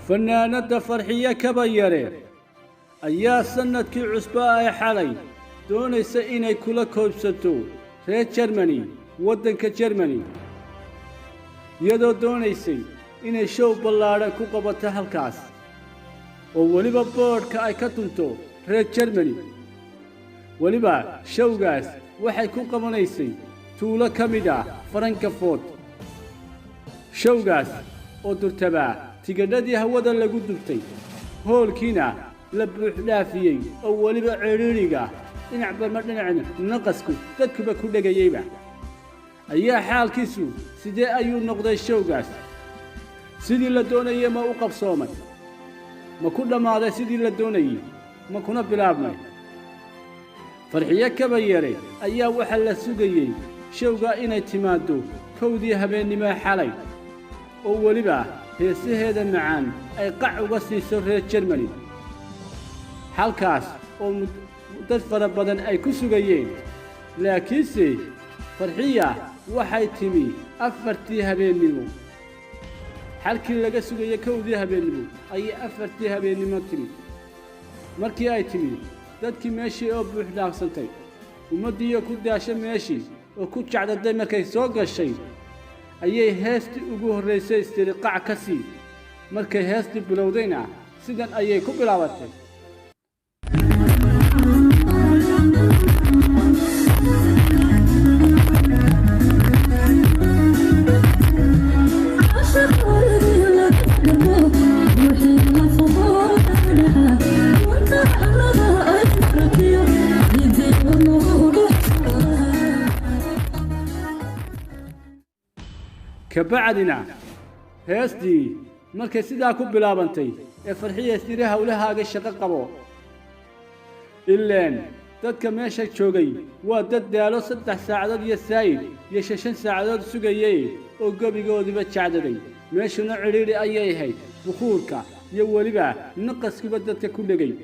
فنانة فرحية كبيرة أيا سندكي عصبة حالي doonaysa inay kula koobsato reer Germany waddanka Germany iyadoo doonaysay inay show ballaaran ku qabato halkaas oo waliba boardka ay ka tunto reer Germany waliba showgaas waxay ku qabanaysay tuulo kamid ah Frankfurt showgaas oo durtaba tigidhadii hawada lagu dubtay hoolkiina la buux dhaafiyay oo waliba ciriiriga dhinac barma dhinacna naqasku dadkuba ku dhagayayba ayaa xaalkiisu sidee ayuu noqday showgaas sidii la doonayay ma u qabsoomay ma ku dhamaaday sidii la doonayay ma kuna bilaabmay farxiye kabayare ayaa waxa la sugayay showga inay timaado kowdii habeenimo xalay oo waliba heesaheeda macaan ay qac uga siiso reer Germany halkaas oo dad fara badan ay ku sugayeen laakiinse farxiya waxay timi afartii habeenimo halkii laga sugayay kowdii habeenimo ay afartii habeenimo timi markii ay timi dadkii meeshii oo buux dhaafsantay ummadii ku daashay meeshii oo ku jacdaday markay soo gashay ayay heestii ugu horeysay istiriqac ka sii markay heestii bilowdayna sidan ayay ku bilaabatay كبعدنا هستي مركز سيدا كوب بلابنتي فرحية سيري هولها الشقة قبو إلين دادك ماشا تشوغي وداد دالو 6 ساعدات يسايد يشاشن ساعدات سوغيي وقبي قودي بتشعددي ماشا نعريري أيي هاي بخوركا يوليبا نقص كبدتك كلغي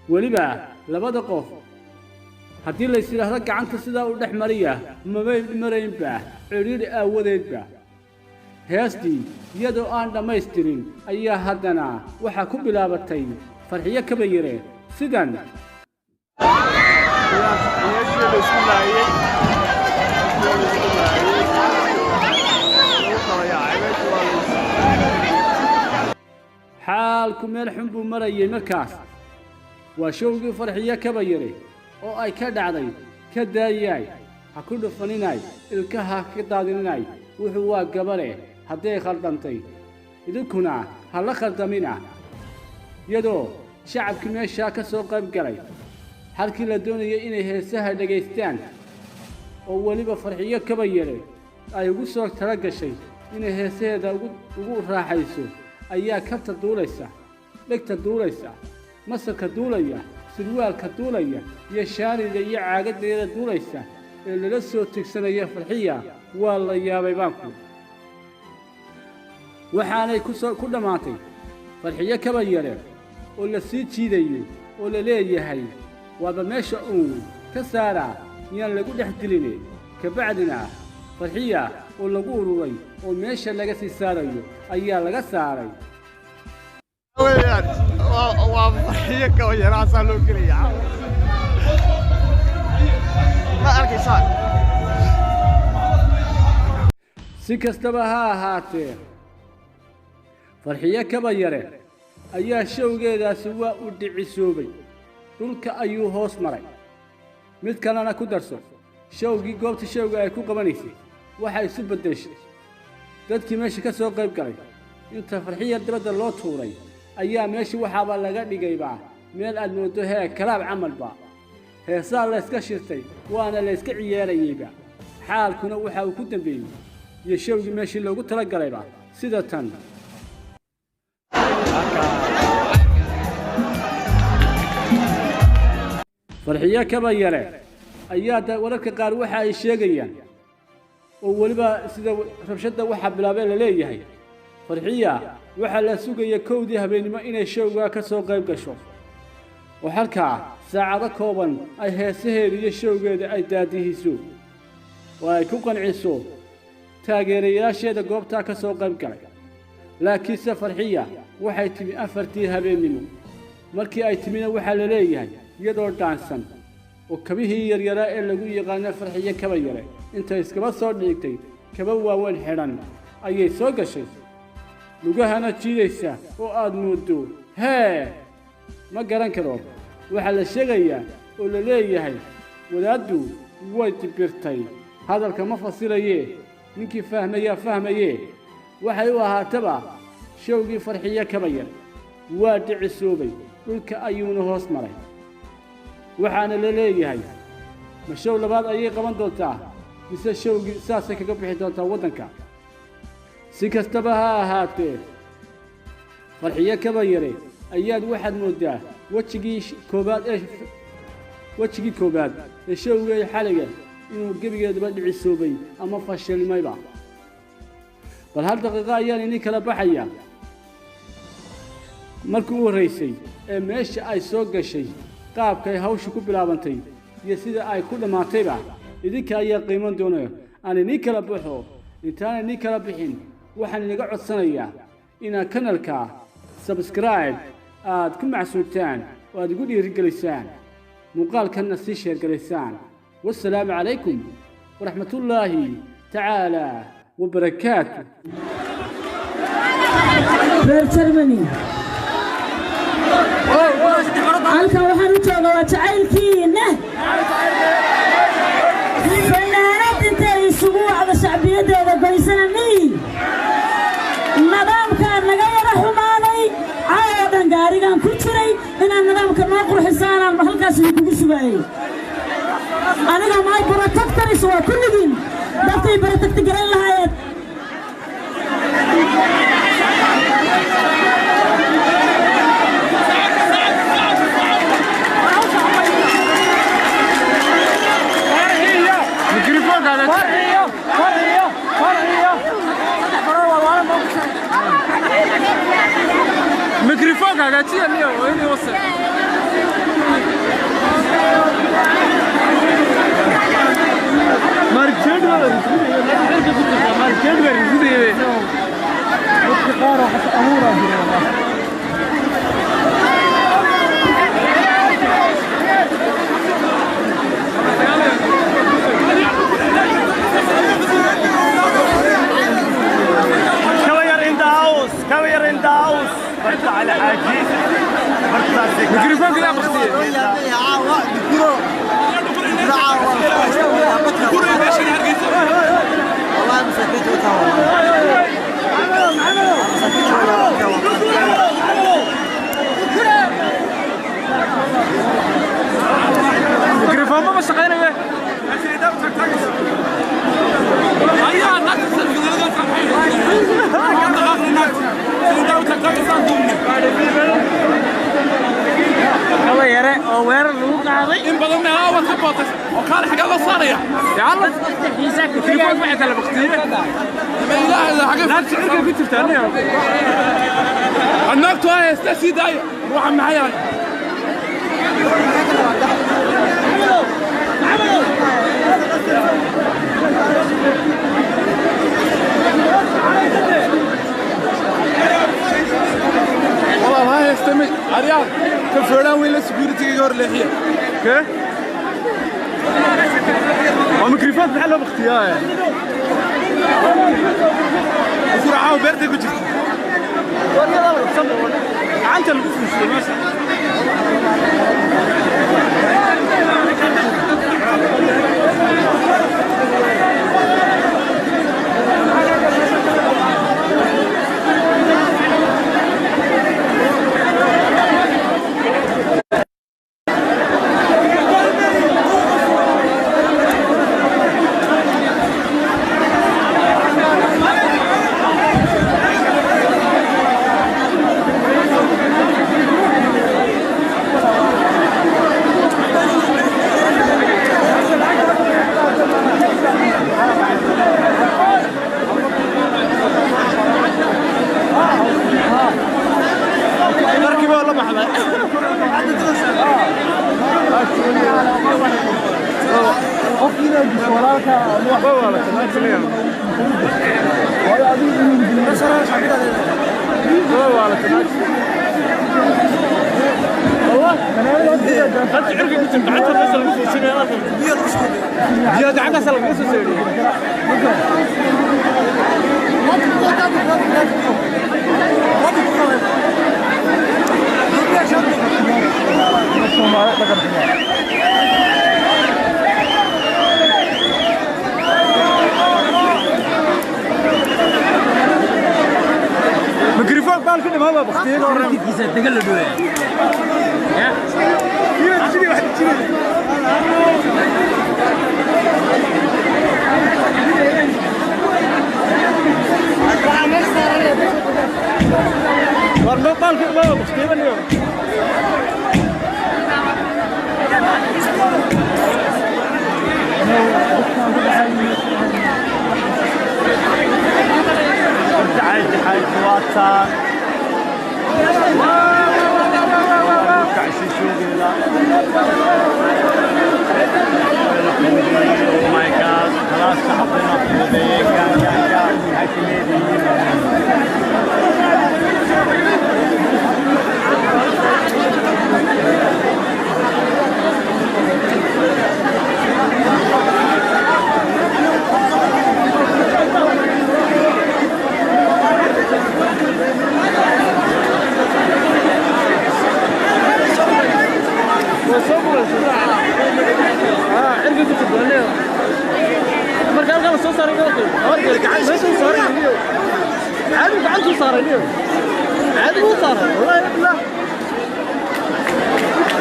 وليبا لبدا قف haddii la isiraahdo gacanta sidaa u dhaxmariya mabay marayn baa ciriiri aawadeed baa heestii iyadoo aan dhammaystirin ayaa haddana waxa ku bilaabatay farxiye kabayare sidan xaalku meel xun buu marayay markaas waa showgii farxiye kabayare oo ay ka dhacday ka daayay ha ku dhufaninay ilkaha ka daadinay wuxuu waa gabare haday khaldantay idinkuna ha la khaldamina iyadoo shacabkii meesha ka soo qayb galay halkii la doonayay inay heesaha dhageystaan oo waliba farxiyo kabayare ay ugu soo tala gashay inay heesaheeda ugu raaxayso ayaa kabta duulaysa dhegta duulaysa masarka duulaya سروالka duulaya iyo shaariga iyo caagadeeda duulaysa ee laga soo tigsanaya farxiya waa la yaabay baanku waxaanay ku dhamaatay farxiye kabayare oo la sii jiidayo oo la leeyahay waaba meesha uu ka saara yaan lagu dhex dilinay ka bacdina farxiya oo lagu ururay oo meesha laga sii saarayo ayaa laga saaray وفرحية كويرة صاروا كليا ما أركي صار سكستبها هاتي فرحية كبيرة أيها شوقي سواء ودعي سوبي دولك أيو هوس مري ميد كان أنا كدرسو شوقي قوبت شوقي أيكو قبانيسي waxay isu bedeshay dadkii meesha ka soo qayb galay inta farxiya dibadda loo tuuray ayaa meeshii waxaaba laga dhigayba meel aad moodo kalaab camalba heesaa la iska shirtay waana la iska ciyaarayayba xaalkuna waxa uu ku dambeeyay iyo showgii meeshii loogu tala galayba sida tan farxiye kabayare ayaa wararka qaar waxa ay sheegayaan oo waliba sida rabshada waxa bilaabay la leeyahay farxiya waxa la sugayay kowdii habeenimo inay showga ka soo qayb gasho oo halka saacado kooban ay heesaheeda iyo showgeeda ay daadihiso oo ay ku qanciso taageerayaasheeda goobta ka soo qayb galay laakiinse farxiya waxay timi afartii habeennimo markii ay timina waxaa la leeyahay iyadoo dhaansan oo kabihii yaryaraa ee lagu yaqaano farxiye kaba yare intay iskaba soo dhiigtay kaba waaweyn xidhan ayay soo gashay lugahana jiidaysa oo aad mooddo hee ma garan karo waxaa la sheegayaa oo la leeyahay wadaaddu way dibirtay hadalka ma fasilayee ninkii fahmayaa fahmayee waxay u ahaataba showgii farxiye kaba yar waa dhicisoobay dhulka ayuuna hoos maray waxaana la leeyahay ma show labaad ayay qaban doontaa mise showgii saasay kaga bixi doontaa waddanka si kastaba ha ahaatee farxiye kaba yare ayaad waxaad mooddaa wejigii koobaad ee showgii xaliga inuu gebigeeduba dhicisoobay ama fashilmayba bal hal daqiiqo ayaan idin kala baxaya markii u horraysay ee meesha ay soo gashay qaabkay hawsha ku bilaabantay iyo sida ay ku dhammaatayba idinka ayaa qiiman doona aan idin kala baxo intaan idin kala bixin waxaan inaga codsanayaa inaad kanalka subscribe aad ku macsuultaan oo aad igu dhiirigelisaan muuqaalkanna sii sheergalaysaan والسلام عليكم ورحمة الله تعالى وبركاته. برترمني. أنت وحنوت وتعيلكينه. فنانات أنت يسووا على شعبية هذا بيسنا مين. النظام كان نغير حماني عاودا قارقان كتري إن النظام كان ناقر حسانا محلقاس يكون سبعي. أنا ما يبغى تكتري سوا كل دين دفتي يبغى تكترين لهايت ميكروفون هذا فرحية ميكروفون هذا تي اللي وين يوصل ماركت غير مفتقارة حتى أمورها كوير ان ذا هاوس برد على حاجي ميكروفون كذا بختي والله مسكت ميكروفون ما شغال به الله يرى وير لوق عادي إن بدلنا هوا تبطش وكان حاجة الله صارية يلا يساك في واحد معك على بختي لا لا حاجة لا تشعر كيف تفتني الناق توه استسي داي روح معايا والله ما يستمع عريان كفران ولا سكيورتي يور لحيه كيف الميكروفون بحاله باختيار بسرعه وبرد كنت انت اللي بتفهم ولا ميكروفون بالك ما هو بختي ورا كيسه تقلدوا يا تجري واحد تجري ورا بالك ما هو بختي اليوم تعال واتساب او ماي جاد خلاص حطينا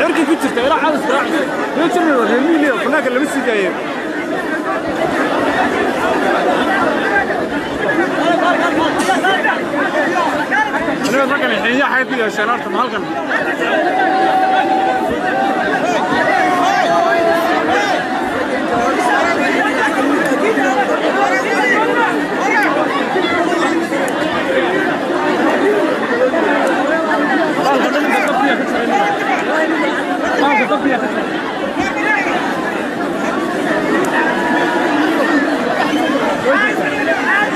عرقي كنت تشتغل لا عاوز تراعي ليش ترمي اليمين هناك اللي بس جايين انا بتركن الحين يا حياتي يا شنارت مهلكن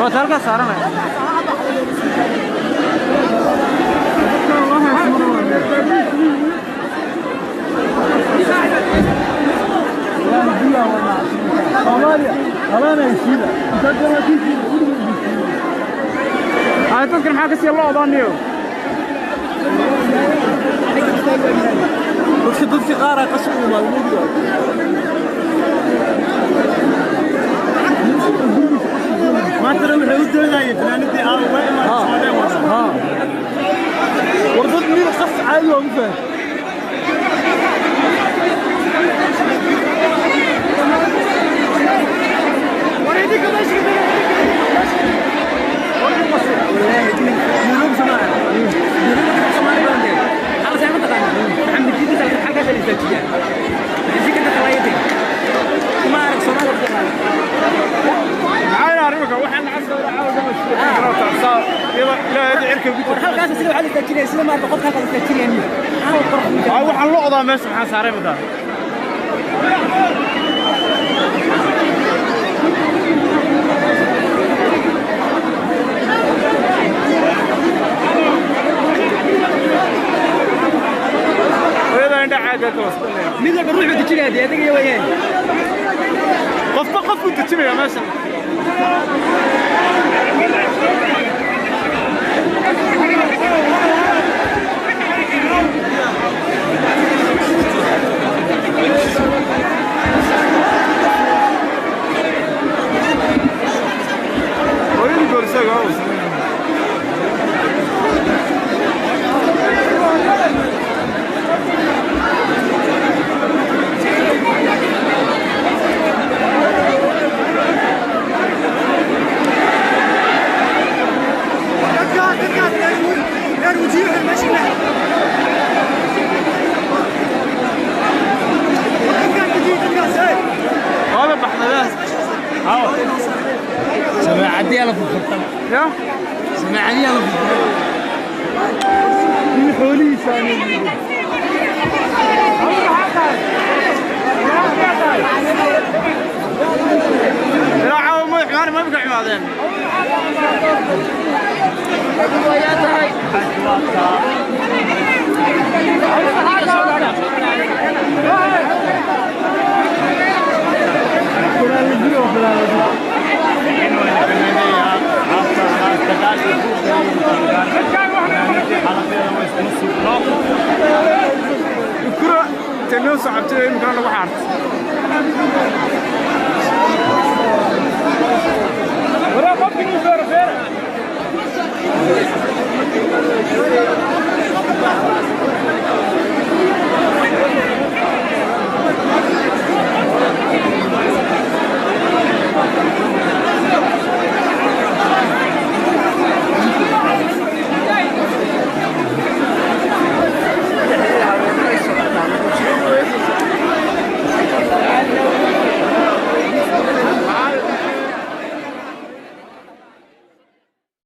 بس هلقى صار أنا تذكر معك سي الله ضانيو وش ضد سيجاره قسم بالله ما ترى من حدود الجاي فلانتي وين ما وردت مين خص عالي ومفه وريدك ماشي يروم سماعه خلاص يا متقن محمد جديد الحاجه اللي تجيها يجيك انت خلايتك ما اعرف سماعه معايا ريبك waxaan casoo caawa damashada لا هذه عركه بيت halkaas sidoo xal istajinay sida ma qofka halkaas istajinayni waxaan la odaa meesha maxaa saaray badan ويلا عند عاده توصل مين اللي بروح تجيني هذه يا وين قف تجيني يا ماشي وين يقول ساقه سماعتي أنا في الخطة يا سماعتي أنا في الخطة من حولي ثاني لا عاو ما يحمل ما بقى عمادين الكرة تنو صعبتين مكان لو حارت ورا خط فير